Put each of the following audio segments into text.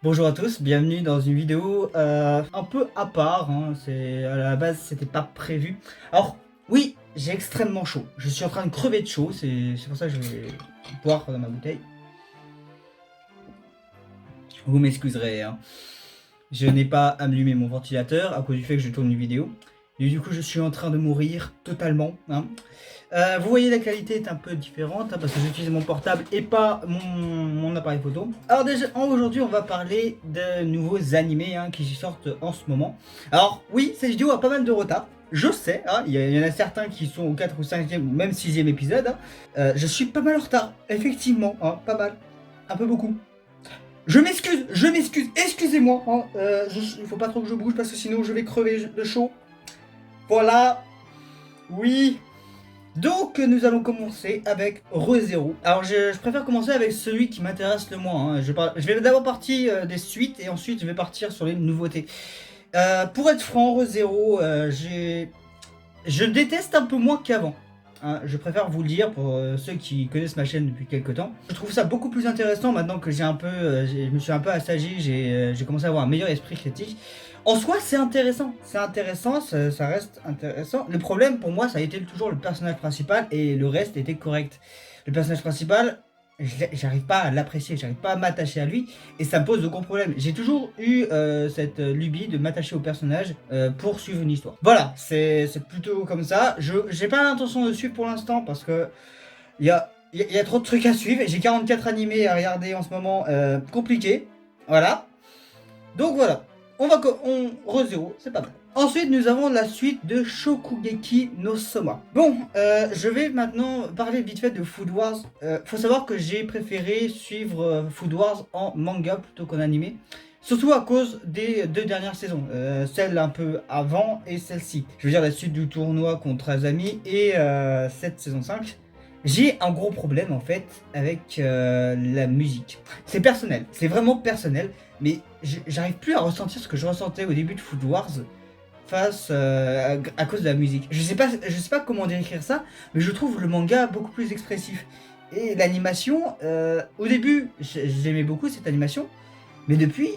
Bonjour à tous, bienvenue dans une vidéo un peu à part, hein. À la base c'était pas prévu. Alors oui, j'ai extrêmement chaud, je suis en train de crever de chaud, c'est pour ça que je vais boire dans ma bouteille. Vous m'excuserez, hein. Je n'ai pas allumé mon ventilateur à cause du fait que je tourne une vidéo. Et du coup je suis en train de mourir totalement, hein. Vous voyez, la qualité est un peu différente, hein, parce que j'utilise mon portable et pas mon appareil photo. Alors déjà, aujourd'hui, on va parler de nouveaux animés, hein, qui sortent en ce moment. Alors oui, cette vidéo a pas mal de retard. Je sais, hein, il y en a certains qui sont au 4 ou 5e ou même 6e épisode, hein. Je suis pas mal en retard, effectivement, hein, pas mal. Un peu beaucoup. Je m'excuse, excusez-moi, hein, il faut pas trop que je bouge parce que sinon je vais crever de chaud. Voilà, oui. Donc nous allons commencer avec ReZero. Alors je préfère commencer avec celui qui m'intéresse le moins, hein. Je vais d'abord partir des suites et ensuite je vais partir sur les nouveautés. Pour être franc, ReZero, je déteste un peu moins qu'avant, hein. Je préfère vous le dire pour ceux qui connaissent ma chaîne depuis quelques temps. Je trouve ça beaucoup plus intéressant maintenant que je me suis un peu assagi, j'ai commencé à avoir un meilleur esprit critique. En soi, c'est intéressant, ça reste intéressant. Le problème pour moi, ça a été toujours le personnage principal et le reste était correct. Le personnage principal, j'arrive pas à l'apprécier, j'arrive pas à m'attacher à lui et ça me pose de gros problèmes. J'ai toujours eu cette lubie de m'attacher au personnage pour suivre une histoire. Voilà, c'est plutôt comme ça. J'ai pas l'intention de suivre pour l'instant parce que il y a trop de trucs à suivre. J'ai 44 animés à regarder en ce moment, compliqué. Voilà. Donc voilà, ReZero, c'est pas mal. Ensuite, nous avons la suite de Shokugeki no Soma. Bon, je vais maintenant parler vite fait de Food Wars. Faut savoir que j'ai préféré suivre Food Wars en manga plutôt qu'en animé. Surtout à cause des deux dernières saisons, celle un peu avant et celle-ci. Je veux dire la suite du tournoi contre Azami et cette saison 5. J'ai un gros problème en fait avec la musique. C'est personnel, c'est vraiment personnel, mais j'arrive plus à ressentir ce que je ressentais au début de Food Wars face à cause de la musique. Je sais pas comment décrire ça, mais je trouve le manga beaucoup plus expressif. Et l'animation, au début, j'aimais beaucoup cette animation, mais depuis,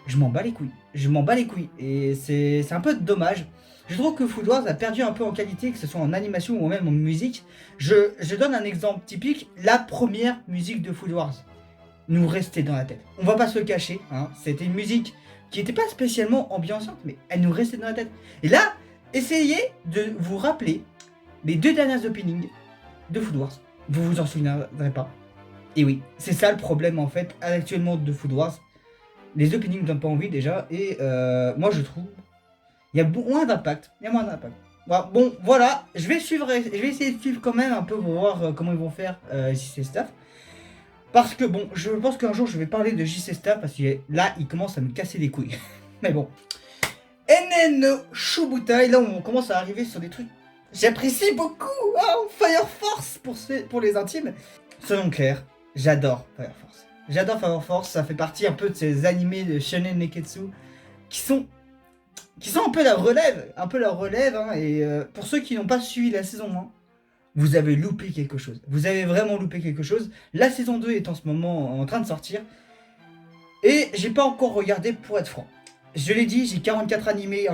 je m'en bats les couilles. Je m'en bats les couilles. Et c'est un peu dommage. Je trouve que Food Wars a perdu un peu en qualité, que ce soit en animation ou même en musique. Je donne un exemple typique, la première musique de Food Wars nous restait dans la tête. On va pas se le cacher, hein, c'était une musique qui n'était pas spécialement ambiançante, mais elle nous restait dans la tête. Et là, essayez de vous rappeler les deux dernières openings de Food Wars. Vous vous en souviendrez pas. Et oui, c'est ça le problème en fait actuellement de Food Wars. Les openings donnent pas envie déjà, et moi je trouve il y a moins d'impact. Il y a moins d'impact. Bon, voilà, je vais essayer de suivre quand même un peu pour voir comment ils vont faire JC Staff. Parce que bon, je pense qu'un jour je vais parler de JC Staff parce que là, il commence à me casser les couilles. Mais bon. NN Shubutai, là on commence à arriver sur des trucs. J'apprécie beaucoup, hein, Fire Force pour les intimes. Soyons clairs, j'adore Fire Force. J'adore Fire Force, ça fait partie un peu de ces animés de Shonen Neketsu qui sont un peu la relève, hein, et pour ceux qui n'ont pas suivi la saison 1, vous avez loupé quelque chose. Vous avez vraiment loupé quelque chose. La saison 2 est en ce moment en train de sortir, et j'ai pas encore regardé pour être franc. Je l'ai dit, j'ai 44 animés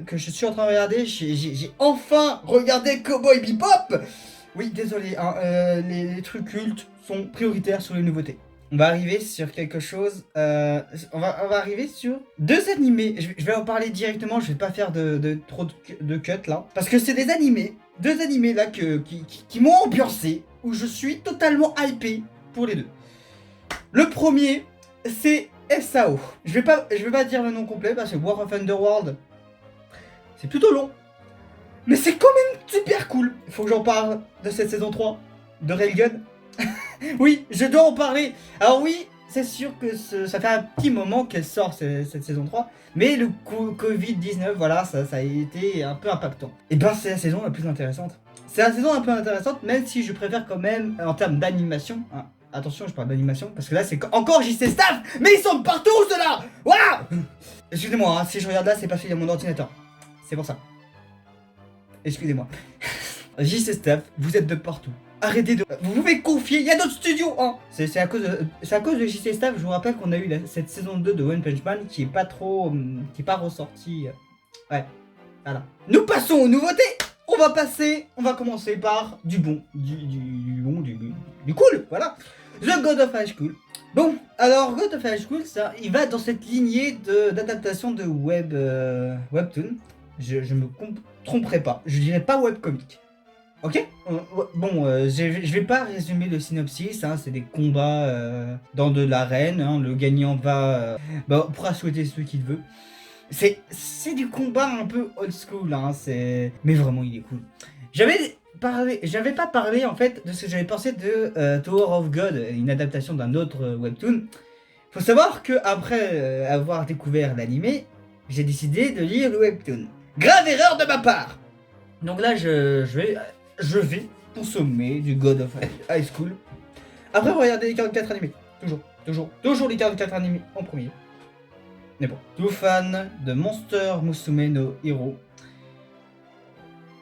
que je suis en train de regarder, j'ai enfin regardé Cowboy Bebop. Oui, désolé, hein, les trucs cultes sont prioritaires sur les nouveautés. On va arriver sur quelque chose. On va arriver sur deux animés. Je vais en parler directement. Je vais pas faire trop de cuts là, parce que c'est des animés, deux animés là qui m'ont ambiancé, où je suis totalement hypé pour les deux. Le premier, c'est SAO. Je vais pas dire le nom complet parce que War of Underworld, c'est plutôt long, mais c'est quand même super cool. Il faut que j'en parle de cette saison 3 de Railgun. Oui, je dois en parler. Alors oui, c'est sûr que ça fait un petit moment qu'elle sort cette saison 3, mais le Covid-19, voilà, ça a été un peu impactant. Et ben c'est la saison la plus intéressante. C'est la saison un peu intéressante, même si je préfère quand même en termes d'animation, hein. Attention, je parle d'animation, parce que là c'est encore JC Staff, mais ils sont partout ceux-là. Voilà. Excusez-moi, hein, si je regarde là, c'est parce qu'il y a mon ordinateur. C'est pour ça. Excusez-moi. JC Staff, vous êtes de partout. Arrêtez de... Vous pouvez confier, il y a d'autres studios, hein. C'est à cause de JC Staff, je vous rappelle qu'on a eu cette saison 2 de One Punch Man qui est pas trop... qui est pas ressortie. Ouais, voilà. Nous passons aux nouveautés. On va commencer par du bon, du cool, voilà. The God of High School. Bon, alors God of High School, ça, il va dans cette lignée d'adaptation de webtoon. Je me tromperai pas, je dirais pas webcomic. Ok. Bon, je vais pas résumer le synopsis, hein, c'est des combats dans de l'arène, hein, le gagnant pourra souhaiter ce qu'il veut. C'est du combat un peu old school, hein, mais vraiment il est cool. J'avais pas parlé en fait de ce que j'avais pensé de Tower of God, une adaptation d'un autre webtoon. Faut savoir que après avoir découvert l'animé, j'ai décidé de lire le webtoon. Grave erreur de ma part. Donc là je vais consommer du God of High School. Après regardez les 44 animés, toujours les 44 animés en premier. Mais bon, tout fan de Monster Musume no Hero,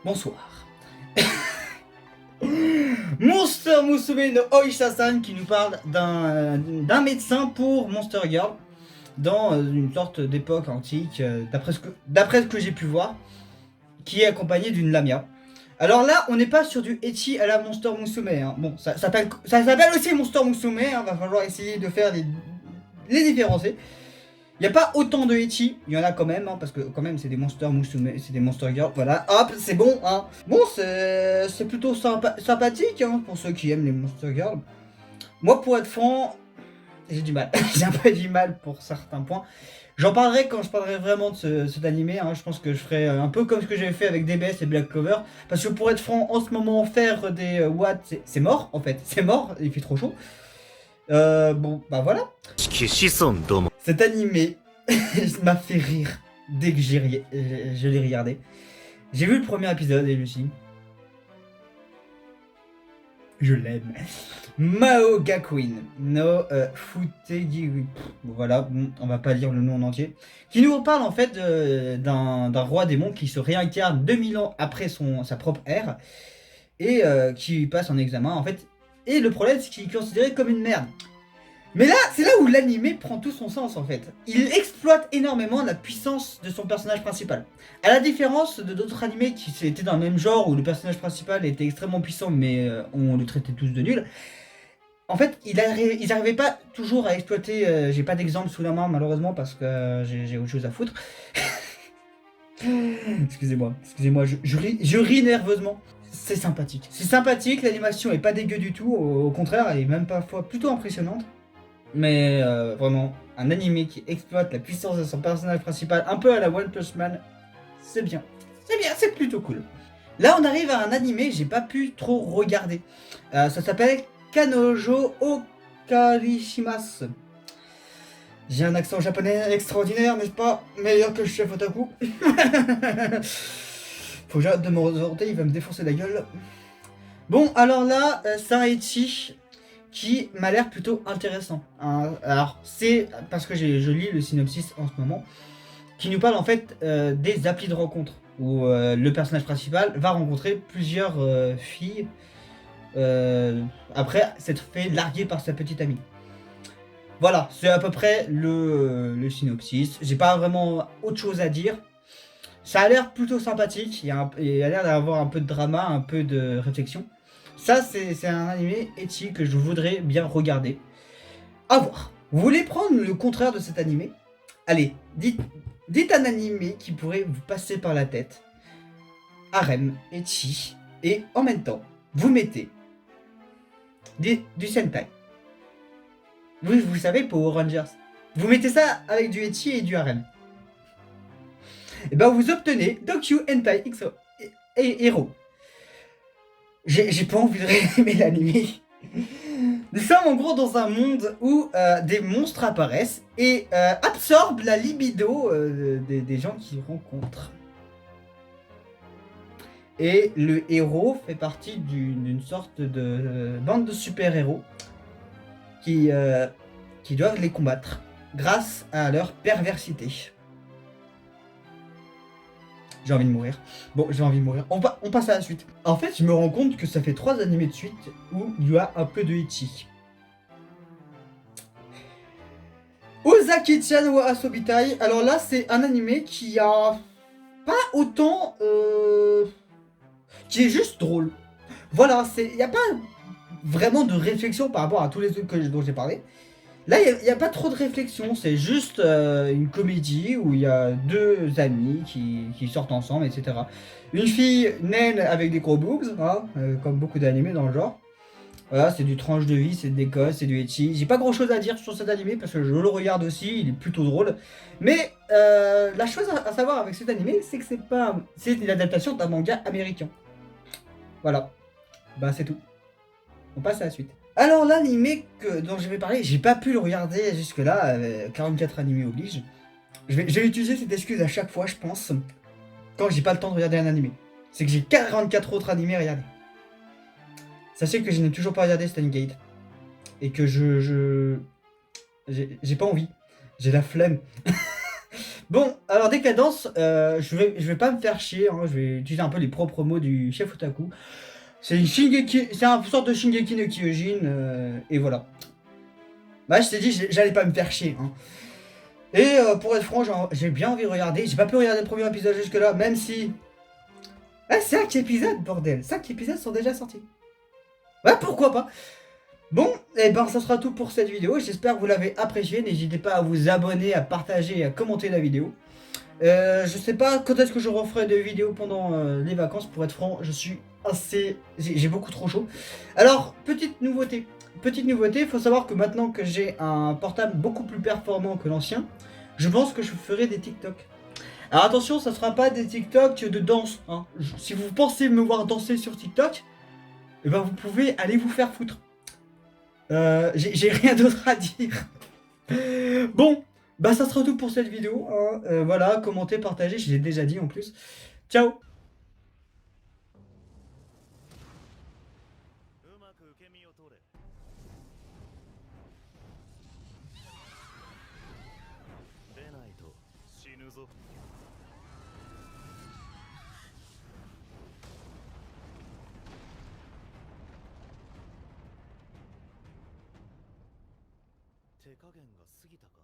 bonsoir. Monster Musume no Oisha-san qui nous parle d'un médecin pour Monster Girl dans une sorte d'époque antique, d'après ce que j'ai pu voir, qui est accompagné d'une lamia. Alors là, on n'est pas sur du ecchi à la Monster Musume, hein. Bon, ça s'appelle aussi Monster Musume, hein. Va falloir essayer de faire les différencier. Il n'y a pas autant de ecchi, il y en a quand même, hein, parce que quand même c'est des Monster Musume, c'est des Monster Girl, voilà, hop, c'est bon, hein. Bon, c'est plutôt sympathique, hein, pour ceux qui aiment les Monster Girls. Moi, pour être franc, j'ai du mal, j'ai un peu du mal pour certains points. J'en parlerai quand je parlerai vraiment de cet animé, hein. Je pense que je ferai un peu comme ce que j'avais fait avec DBS et Black Clover, parce que pour être franc, en ce moment, faire des watts, c'est mort, en fait, c'est mort, il fait trop chaud. Bon, bah voilà. Cet animé m'a fait rire dès que je l'ai regardé. J'ai vu le premier épisode et je me suis dit, je l'aime. Mao Gakuin no Futegi. Voilà, bon, on va pas lire le nom en entier. Qui nous parle en fait d'un roi démon qui se réincarne 2000 ans après sa propre ère et qui passe en examen en fait. Et le problème c'est qu'il est considéré comme une merde. Mais là, c'est là où l'animé prend tout son sens en fait. Il exploite énormément la puissance de son personnage principal. À la différence de d'autres animés qui étaient dans le même genre où le personnage principal était extrêmement puissant mais on le traitait tous de nul. En fait, ils n'arrivaient pas toujours à exploiter. J'ai pas d'exemple sous la main malheureusement parce que j'ai autre chose à foutre. Excusez-moi, je ris nerveusement. C'est sympathique, l'animation est pas dégueu du tout, au contraire, elle est même parfois plutôt impressionnante. Mais vraiment, un animé qui exploite la puissance de son personnage principal, un peu à la One Punch Man, c'est bien, c'est plutôt cool. Là, on arrive à un animé que j'ai pas pu trop regarder. Ça s'appelle Kanojo Okarishimasu. J'ai un accent japonais extraordinaire, n'est-ce pas? Meilleur que le chef otaku. Faut que j'arrête de me resorter, il va me défoncer la gueule. Bon, alors là, c'est un ecchi qui m'a l'air plutôt intéressant. Alors, c'est parce que je lis le synopsis en ce moment, qui nous parle en fait des applis de rencontre, où le personnage principal va rencontrer plusieurs filles après s'être fait larguer par sa petite amie. Voilà, c'est à peu près le synopsis. J'ai pas vraiment autre chose à dire. Ça a l'air plutôt sympathique, il a l'air d'avoir un peu de drama, un peu de réflexion. Ça, c'est un animé ecchi que je voudrais bien regarder. À voir. Vous voulez prendre le contraire de cet animé? Allez, dites un animé qui pourrait vous passer par la tête. Harem, ecchi, et en même temps, vous mettez du Sentai. Vous savez, Power Rangers. Vous mettez ça avec du ecchi et du harem. Et ben vous obtenez Dokyu Hentai XO et Hero. J'ai pas envie de résumer l'anime. Nous sommes en gros dans un monde où des monstres apparaissent et absorbent la libido des gens qu'ils rencontrent. Et le héros fait partie d'une sorte de bande de super-héros qui doivent les combattre grâce à leur perversité. J'ai envie de mourir. Bon, j'ai envie de mourir. On passe à la suite. En fait, je me rends compte que ça fait 3 animés de suite où il y a un peu de ecchi. Ozaki-chan wa Asobitai. Alors là, c'est un animé qui a pas autant... qui est juste drôle. Voilà, il n'y a pas vraiment de réflexion par rapport à tous les trucs dont j'ai parlé. Là, il n'y a pas trop de réflexion, c'est juste une comédie où il y a deux amis qui sortent ensemble, etc. Une fille naine avec des gros boobs, hein, comme beaucoup d'animés dans le genre. Voilà, c'est du tranche de vie, c'est des gosses, c'est du ecchi. J'ai pas grand chose à dire sur cet animé parce que je le regarde aussi, il est plutôt drôle. Mais la chose à savoir avec cet animé, c'est que c'est une adaptation d'un manga américain. Voilà, bah c'est tout. On passe à la suite. Alors l'animé dont je vais parler, j'ai pas pu le regarder jusque-là, 44 animés oblige. Je vais utiliser cette excuse à chaque fois, je pense, quand j'ai pas le temps de regarder un animé. C'est que j'ai 44 autres animés à regarder. Sachez que je n'ai toujours pas regardé Steins Gate. Et que j'ai pas envie. J'ai la flemme. Bon, alors Décadence, je vais pas me faire chier, hein, je vais utiliser un peu les propres mots du chef otaku. C'est une sorte de Shingeki no Kyojin, et voilà. Bah, je t'ai dit, j'allais pas me faire chier. Hein. Et pour être franc, j'ai bien envie de regarder. J'ai pas pu regarder le premier épisode jusque-là, même si. Ah, 5 épisodes, bordel! 5 épisodes sont déjà sortis. Ouais, pourquoi pas? Bon, et ben ça sera tout pour cette vidéo. J'espère que vous l'avez apprécié. N'hésitez pas à vous abonner, à partager et à commenter la vidéo. Je sais pas quand est-ce que je referai des vidéos pendant les vacances. Pour être franc, je suis assez... J'ai beaucoup trop chaud. Alors, petite nouveauté. Petite nouveauté, il faut savoir que maintenant que j'ai un portable beaucoup plus performant que l'ancien, je pense que je ferai des TikTok. Alors attention, ça sera pas des TikTok de danse. Hein. Si vous pensez me voir danser sur TikTok, eh ben vous pouvez aller vous faire foutre. J'ai rien d'autre à dire. Bon, bah ça sera tout pour cette vidéo. Hein. Voilà, commentez, partagez, je l'ai déjà dit en plus. Ciao! うまく受け身を取れ。出ないと死ぬぞ。手加減が過ぎたか。